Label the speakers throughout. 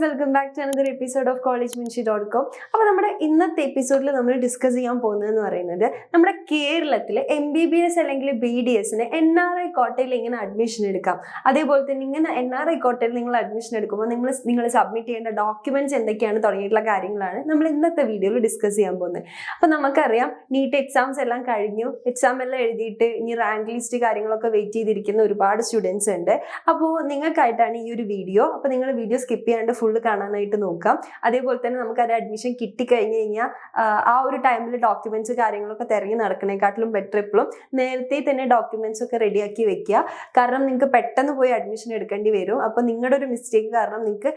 Speaker 1: Welcome back to another episode of collegemunshi.com. അപ്പോൾ നമ്മുടെ ഇന്നത്തെ എപ്പിസോഡിൽ നമ്മൾ ഡിസ്കസ് ചെയ്യാൻ പോകുന്നതെന്ന് പറയുന്നത് നമ്മുടെ കേരളത്തിൽ MBBS അല്ലെങ്കിൽ BDS NRI കോട്ടയിൽ എങ്ങനെ അഡ്മിഷൻ എടുക്കാം, അതേപോലെ തന്നെ ഇങ്ങനെ NRI കോട്ടയിൽ നിങ്ങൾ അഡ്മിഷൻ എടുക്കുമ്പോൾ നിങ്ങൾ സബ്മിറ്റ് ചെയ്യേണ്ട ഡോക്യുമെന്റ്സ് എന്തൊക്കെയാണ് തുടങ്ങിയിട്ടുള്ള കാര്യങ്ങളാണ് നമ്മൾ ഇന്നത്തെ വീഡിയോയിൽ ഡിസ്കസ് ചെയ്യാൻ പോകുന്നത്. അപ്പോൾ നമുക്കറിയാം നീറ്റ് എക്സാംസ് എല്ലാം കഴിഞ്ഞു, എക്സാം എല്ലാം എഴുതിയിട്ട് ഇനി റാങ്ക് ലിസ്റ്റ് കാര്യങ്ങളൊക്കെ വെയിറ്റ് ചെയ്തിരിക്കുന്ന ഒരുപാട് സ്റ്റുഡൻസ് ഉണ്ട്. അപ്പോൾ നിങ്ങൾക്കായിട്ടാണ് ഈ ഒരു വീഡിയോ. അപ്പോൾ നിങ്ങൾ വീഡിയോ സ്കിപ്പ് ചെയ്യാണ്ട് ഫുള്ള് കാണാനായിട്ട് നോക്കാം. അതേപോലെ തന്നെ നമുക്ക് അത് അഡ്മിഷൻ കിട്ടിക്കഴിഞ്ഞ് കഴിഞ്ഞാൽ ആ ഒരു ടൈമിൽ ഡോക്യുമെന്റ്സ് കാര്യങ്ങളൊക്കെ തിരഞ്ഞ് നടക്കണേക്കാട്ടിലും ബെറ്റർ എപ്പോഴും നേരത്തെ തന്നെ ഡോക്യുമെന്റ്സ് ഒക്കെ റെഡിയാക്കി വെക്കുക. കാരണം നിങ്ങൾക്ക് പെട്ടെന്ന് പോയി അഡ്മിഷൻ എടുക്കേണ്ടി വരും. അപ്പോൾ നിങ്ങളുടെ ഒരു മിസ്റ്റേക്ക് കാരണം നിങ്ങൾക്ക്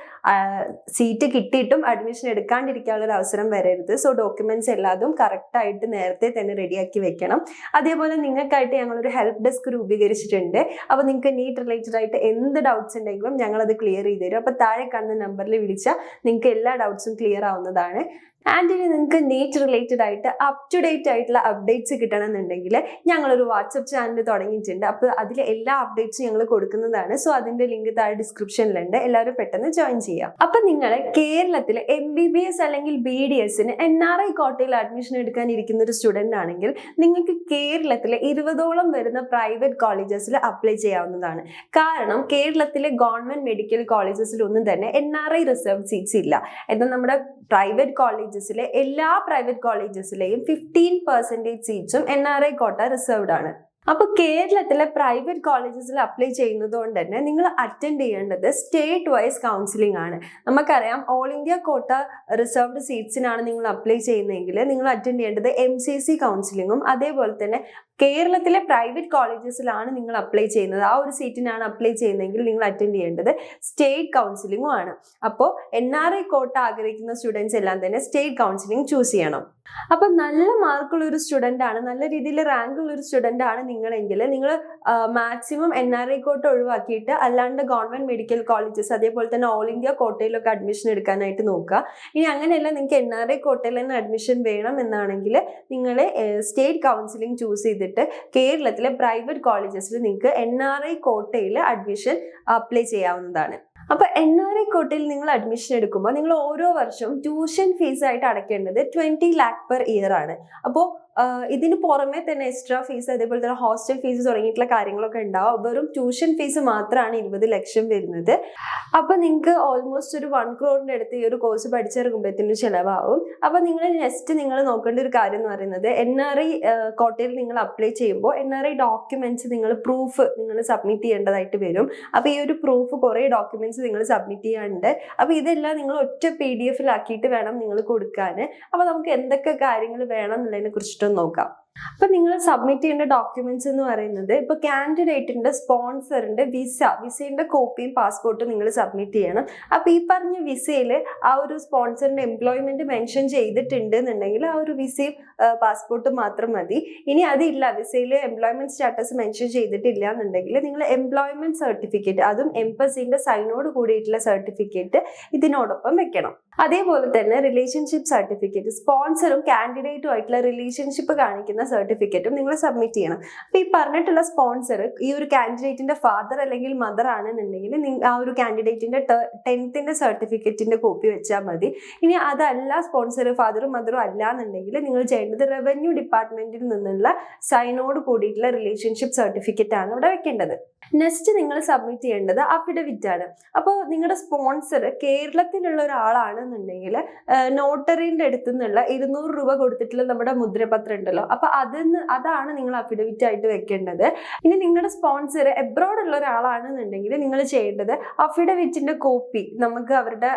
Speaker 1: സീറ്റ് കിട്ടിയിട്ടും അഡ്മിഷൻ എടുക്കാണ്ടിരിക്കാനുള്ള ഒരു അവസരം വരരുത്. സോ ഡോക്യുമെന്റ്സ് എല്ലാതും കറക്റ്റായിട്ട് നേരത്തെ തന്നെ റെഡിയാക്കി വെക്കണം. അതേപോലെ നിങ്ങൾക്കായിട്ട് ഞങ്ങളൊരു ഹെൽപ്പ് ഡെസ്ക് രൂപീകരിച്ചിട്ടുണ്ട്. അപ്പോൾ നിങ്ങൾക്ക് നീറ്റ് റിലേറ്റഡ് ആയിട്ട് എന്ത് ഡൗട്ട്സ് ഉണ്ടെങ്കിലും ഞങ്ങളത് ക്ലിയർ ചെയ്ത് തരും. അപ്പോൾ താഴെ കാണുന്ന നമ്പറിൽ വിളിച്ചാൽ നിങ്ങൾക്ക് എല്ലാ ഡൗട്ട്സും ക്ലിയർ ആവുന്നതാണ്. ആൻഡ് ഇനി നിങ്ങൾക്ക് നീറ്റ് റിലേറ്റഡ് ആയിട്ട് അപ് ടു ഡേറ്റ് ആയിട്ടുള്ള അപ്ഡേറ്റ്സ് കിട്ടണമെന്നുണ്ടെങ്കിൽ ഞങ്ങളൊരു വാട്സപ്പ് ചാനൽ തുടങ്ങിയിട്ടുണ്ട്. അപ്പോൾ അതിൽ എല്ലാ അപ്ഡേറ്റ്സും ഞങ്ങൾ കൊടുക്കുന്നതാണ്. സോ അതിന്റെ ലിങ്ക് താഴെ ഡിസ്ക്രിപ്ഷനിലുണ്ട്, എല്ലാവരും പെട്ടെന്ന് ജോയിൻ ചെയ്യാം. അപ്പം നിങ്ങൾ കേരളത്തിൽ MBBS അല്ലെങ്കിൽ BDS NRI കോട്ടയിൽ അഡ്മിഷൻ എടുക്കാൻ ഇരിക്കുന്ന ഒരു സ്റ്റുഡൻ്റ് ആണെങ്കിൽ നിങ്ങൾക്ക് കേരളത്തിൽ 20ഓളം വരുന്ന പ്രൈവറ്റ് കോളേജസിൽ അപ്ലൈ ചെയ്യാവുന്നതാണ്. കാരണം കേരളത്തിലെ ഗവൺമെന്റ് മെഡിക്കൽ കോളേജസിലൊന്നും തന്നെ NRI റിസർവ്ഡ് സീറ്റ്സ് ഇല്ല. എന്നാൽ നമ്മുടെ പ്രൈവറ്റ് കോളേജസിലെ എല്ലാ പ്രൈവറ്റ് കോളേജസിലെയും 15% സീറ്റ്സും NRI കോട്ട റിസർവ്ഡ് ആണ്. അപ്പോൾ കേരളത്തിലെ പ്രൈവറ്റ് കോളേജസിൽ അപ്ലൈ ചെയ്യുന്നത് കൊണ്ട് തന്നെ നിങ്ങൾ അറ്റൻഡ് ചെയ്യേണ്ടത് സ്റ്റേറ്റ് വൈസ് കൗൺസിലിംഗ് ആണ്. നമുക്കറിയാം ഓൾ ഇന്ത്യ കോട്ട റിസർവ്ഡ് സീറ്റ്സിനാണ് നിങ്ങൾ അപ്ലൈ ചെയ്യുന്നതെങ്കിൽ നിങ്ങൾ അറ്റൻഡ് ചെയ്യേണ്ടത് MCC കൗൺസിലിങ്ങും, അതേപോലെ തന്നെ കേരളത്തിലെ പ്രൈവറ്റ് കോളേജസിലാണ് നിങ്ങൾ അപ്ലൈ ചെയ്യുന്നത്, ആ ഒരു സീറ്റിനാണ് അപ്ലൈ ചെയ്യുന്നതെങ്കിൽ നിങ്ങൾ അറ്റൻഡ് ചെയ്യേണ്ടത് സ്റ്റേറ്റ് കൗൺസിലിങ്ങും ആണ്. അപ്പോൾ NRI കോട്ട ആഗ്രഹിക്കുന്ന സ്റ്റുഡൻസ് എല്ലാം തന്നെ സ്റ്റേറ്റ് കൗൺസിലിംഗ് ചൂസ് ചെയ്യണം. അപ്പൊ നല്ല മാർക്കുള്ള ഒരു സ്റ്റുഡൻ്റ് ആണ്, നല്ല രീതിയിൽ റാങ്ക് ഉള്ള ഒരു സ്റ്റുഡൻ്റ് ആണ് നിങ്ങളെങ്കിൽ നിങ്ങൾ മാക്സിമം NRI കോട്ട ഒഴിവാക്കിയിട്ട് അല്ലാണ്ട് ഗവൺമെന്റ് മെഡിക്കൽ കോളേജസ് അതേപോലെ തന്നെ ഓൾ ഇന്ത്യ കോട്ടയിലൊക്കെ അഡ്മിഷൻ എടുക്കാനായിട്ട് നോക്കുക. ഇനി അങ്ങനെയല്ല നിങ്ങൾക്ക് NRI കോട്ടയിൽ തന്നെ അഡ്മിഷൻ വേണം എന്നാണെങ്കിൽ നിങ്ങൾ സ്റ്റേറ്റ് കൗൺസിലിംഗ് ചൂസ് ചെയ്തിട്ട് കേരളത്തിലെ പ്രൈവറ്റ് കോളേജസിൽ നിങ്ങൾക്ക് NRI കോട്ടയിൽ അഡ്മിഷൻ അപ്ലൈ ചെയ്യാവുന്നതാണ്. അപ്പൊ NRI കോട്ടയിൽ നിങ്ങൾ അഡ്മിഷൻ എടുക്കുമ്പോൾ നിങ്ങൾ ഓരോ വർഷവും ട്യൂഷൻ ഫീസ് ആയിട്ട് അടയ്ക്കേണ്ടത് 20 lakh per year ആണ്. അപ്പോൾ ഇതിന് പുറമെ തന്നെ എക്സ്ട്രാ ഫീസ് അതേപോലെ തന്നെ ഹോസ്റ്റൽ ഫീസ് തുടങ്ങിയിട്ടുള്ള കാര്യങ്ങളൊക്കെ ഉണ്ടാവും. വെറും ട്യൂഷൻ ഫീസ് മാത്രമാണ് 20 ലക്ഷം വരുന്നത്. അപ്പൊ നിങ്ങൾക്ക് ഓൾമോസ്റ്റ് ഒരു 1 crore അടുത്ത് ഈ ഒരു കോഴ്സ് പഠിച്ചിറങ്ങുമ്പോഴത്തേന് ചിലവാകും. അപ്പൊ നിങ്ങൾ നോക്കേണ്ട ഒരു കാര്യം എന്ന് പറയുന്നത് NRI കോട്ടയിൽ നിങ്ങൾ അപ്ലൈ ചെയ്യുമ്പോൾ NRI ഡോക്യുമെന്റ്സ് പ്രൂഫ് നിങ്ങൾ സബ്മിറ്റ് ചെയ്യേണ്ടതായിട്ട് വരും. അപ്പൊ ഈ ഒരു പ്രൂഫ് കുറെ ഡോക്യുമെന്റ്സ് നിങ്ങൾ സബ്മിറ്റ് ചെയ്യാനുണ്ട്. അപ്പൊ ഇതെല്ലാം നിങ്ങൾ ഒറ്റ PDF ആക്കിയിട്ട് വേണം നിങ്ങൾ കൊടുക്കാൻ. അപ്പൊ നമുക്ക് എന്തൊക്കെ കാര്യങ്ങൾ വേണം എന്നുള്ളതിനെ കുറിച്ചിട്ട് നോക്കാം. അപ്പൊ നിങ്ങൾ സബ്മിറ്റ് ചെയ്യേണ്ട ഡോക്യുമെന്റ്സ് എന്ന് പറയുന്നത് ഇപ്പൊ കാൻഡിഡേറ്റിന്റെ സ്പോൺസറിന്റെ വിസയുടെ കോപ്പിയും പാസ്പോർട്ടും നിങ്ങൾ സബ്മിറ്റ് ചെയ്യണം. അപ്പൊ ഈ പറഞ്ഞ വിസയിൽ ആ ഒരു സ്പോൺസറിന്റെ എംപ്ലോയ്മെന്റ് മെൻഷൻ ചെയ്തിട്ടുണ്ട് എന്നുണ്ടെങ്കിൽ ആ ഒരു വിസയും പാസ്പോർട്ടും മാത്രം മതി. ഇനി അതില്ല, വിസയിൽ എംപ്ലോയ്മെന്റ് സ്റ്റാറ്റസ് മെൻഷൻ ചെയ്തിട്ടില്ല എന്നുണ്ടെങ്കിൽ നിങ്ങൾ എംപ്ലോയ്മെന്റ് സർട്ടിഫിക്കറ്റ്, അതും എംബസിന്റെ സൈനോട് കൂടിയിട്ടുള്ള സർട്ടിഫിക്കറ്റ് ഇതിനോടൊപ്പം വെക്കണം. അതേപോലെ തന്നെ റിലേഷൻഷിപ്പ് സർട്ടിഫിക്കറ്റ്, സ്പോൺസറും കാൻഡിഡേറ്റും ആയിട്ടുള്ള റിലേഷൻഷിപ്പ് കാണിക്കുന്ന സർട്ടിഫിക്കറ്റും നിങ്ങൾ സബ്മിറ്റ് ചെയ്യണം. അപ്പൊ ഈ പറഞ്ഞിട്ടുള്ള സ്പോൺസർ ഈ ഒരു കാൻഡിഡേറ്റിന്റെ ഫാദർ അല്ലെങ്കിൽ മദർ ആണെന്നുണ്ടെങ്കിൽ ആ ഒരു കാൻഡിഡേറ്റിന്റെ 10th സർട്ടിഫിക്കറ്റിന്റെ കോപ്പി വെച്ചാൽ മതി. ഇനി അതല്ല, സ്പോൺസർ ഫാദറും മദറും അല്ല എന്നുണ്ടെങ്കിൽ നിങ്ങൾ ചെയ്യേണ്ടത് റവന്യൂ ഡിപ്പാർട്ട്മെന്റിൽ നിന്നുള്ള സൈനോട് കൂടിയിട്ടുള്ള റിലേഷൻഷിപ്പ് സർട്ടിഫിക്കറ്റ് ആണ് ഇവിടെ വെക്കേണ്ടത്. നെക്സ്റ്റ് നിങ്ങൾ സബ്മിറ്റ് ചെയ്യേണ്ടത് അഫിഡവിറ്റ് ആണ്. അപ്പോൾ നിങ്ങളുടെ സ്പോൺസർ കേരളത്തിലുള്ള ഒരാളാണെന്നുണ്ടെങ്കിൽ നോട്ടറിന്റെ അടുത്ത് നിന്നുള്ള 200 രൂപ കൊടുത്തിട്ടുള്ള നമ്മുടെ മുദ്രപത്രം ഉണ്ടല്ലോ, അപ്പൊ അതാണ് നിങ്ങൾ അഫിഡവിറ്റ് ആയിട്ട് വെക്കേണ്ടത്. ഇനി നിങ്ങളുടെ സ്പോൺസർ എബ്രോഡ് ഉള്ള ഒരാളാണെന്നുണ്ടെങ്കിൽ നിങ്ങൾ ചെയ്യേണ്ടത് അഫിഡവിറ്റിന്റെ കോപ്പി നമുക്ക് അവരുടെ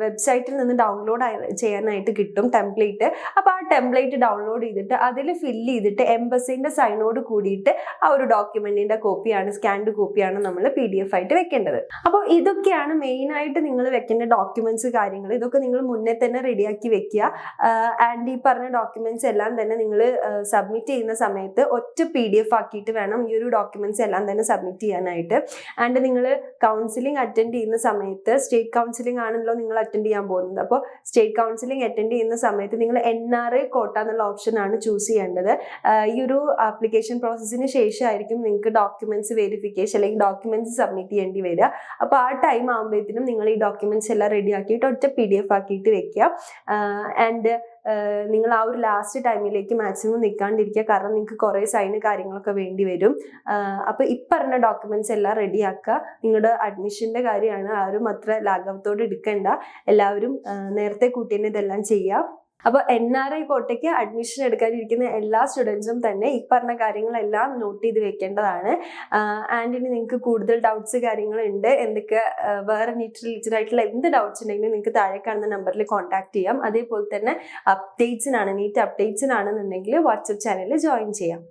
Speaker 1: വെബ്സൈറ്റിൽ നിന്ന് ഡൗൺലോഡ് ചെയ്യാനായിട്ട് കിട്ടും ടെംപ്ലേറ്റ്. അപ്പൊ ആ ടെംപ്ലേറ്റ് ഡൗൺലോഡ് ചെയ്തിട്ട് അതിൽ ഫില്ല് ചെയ്തിട്ട് എംബസിന്റെ സൈനോട് കൂടിയിട്ട് ആ ഒരു ഡോക്യുമെന്റിന്റെ കോപ്പിയാണ്, സ്കാൻഡ് കോപ്പിയാണ് നമ്മൾ PDF ആയിട്ട് വെക്കേണ്ടത്. അപ്പോൾ ഇതൊക്കെയാണ് മെയിൻ ആയിട്ട് നിങ്ങൾ വെക്കേണ്ട ഡോക്യുമെന്റ്സ് കാര്യങ്ങൾ. ഇതൊക്കെ നിങ്ങൾ മുന്നേ തന്നെ റെഡിയാക്കി വെക്കുക. ആൻഡ് ഈ പറഞ്ഞ ഡോക്യുമെന്റ്സ് എല്ലാം തന്നെ നിങ്ങൾ സബ്മിറ്റ് ചെയ്യുന്ന സമയത്ത് ഒറ്റ PDF ആക്കിയിട്ട് വേണം ഈ ഒരു ഡോക്യുമെന്റ്സ് എല്ലാം തന്നെ സബ്മിറ്റ് ചെയ്യാനായിട്ട്. ആൻഡ് നിങ്ങൾ കൗൺസിലിംഗ് അറ്റൻഡ് ചെയ്യുന്ന സമയത്ത് സ്റ്റേറ്റ് കൗൺസിലിംഗ് ആണല്ലോ നിങ്ങൾ അറ്റൻഡ് ചെയ്യാൻ പോകുന്നത്. അപ്പോൾ സ്റ്റേറ്റ് കൗൺസിലിംഗ് അറ്റൻഡ് ചെയ്യുന്ന സമയത്ത് നിങ്ങൾ NRI കോട്ട എന്നുള്ള ഓപ്ഷനാണ് ചൂസ് ചെയ്യേണ്ടത്. ഈ ഒരു ആപ്ലിക്കേഷൻ പ്രോസസ്സിന് ശേഷമായിരിക്കും നിങ്ങൾക്ക് ഡോക്യുമെന്റ്സ് വെരിഫിക്കേഷൻ അല്ലെങ്കിൽ ഡോക്യുമെന്റ്സ് സബ്മിറ്റ് ചെയ്യേണ്ടി വരിക. അപ്പോൾ ആ ടൈം ആകുമ്പോഴത്തേനും നിങ്ങൾ ഈ ഡോക്യുമെന്റ്സ് എല്ലാം റെഡി ആക്കിയിട്ട് ഒറ്റ PDF ആക്കിയിട്ട് വെക്കുക. ആൻഡ് നിങ്ങൾ ആ ഒരു ലാസ്റ്റ് ടൈമിലേക്ക് മാക്സിമം നിൽക്കാണ്ടിരിക്കുക, കാരണം നിങ്ങൾക്ക് കുറേ സൈന് കാര്യങ്ങളൊക്കെ വേണ്ടി വരും. അപ്പോൾ പറഞ്ഞ ഡോക്യുമെന്റ്സ് എല്ലാം റെഡിയാക്കുക. നിങ്ങളുടെ അഡ്മിഷന്റെ കാര്യമാണ്, ആരും അത്ര ലാഘവത്തോടെ എടുക്കണ്ട. എല്ലാവരും നേരത്തെ കൂട്ടി തന്നെ ഇതെല്ലാം ചെയ്യുക. അപ്പോൾ NRI കോട്ടയ്ക്ക് അഡ്മിഷൻ എടുക്കാനിരിക്കുന്ന എല്ലാ സ്റ്റുഡൻസും തന്നെ ഈ പറഞ്ഞ കാര്യങ്ങളെല്ലാം നോട്ട് ചെയ്ത് വെക്കേണ്ടതാണ്. ആൻഡ് ഇനി നിങ്ങൾക്ക് കൂടുതൽ ഡൗട്ട്സ് കാര്യങ്ങളുണ്ട്, എന്തൊക്കെ വേറെ നീറ്റ് റിലേറ്റഡ് ആയിട്ടുള്ള എന്ത് ഡൗട്ട്സ് ഉണ്ടെങ്കിലും നിങ്ങൾക്ക് താഴെ കാണുന്ന നമ്പറിൽ കോൺടാക്ട് ചെയ്യാം. അതേപോലെ തന്നെ നീറ്റ് അപ്ഡേറ്റ്സിനാണെന്നുണ്ടെങ്കിൽ വാട്സപ്പ് ചാനലിൽ ജോയിൻ ചെയ്യാം.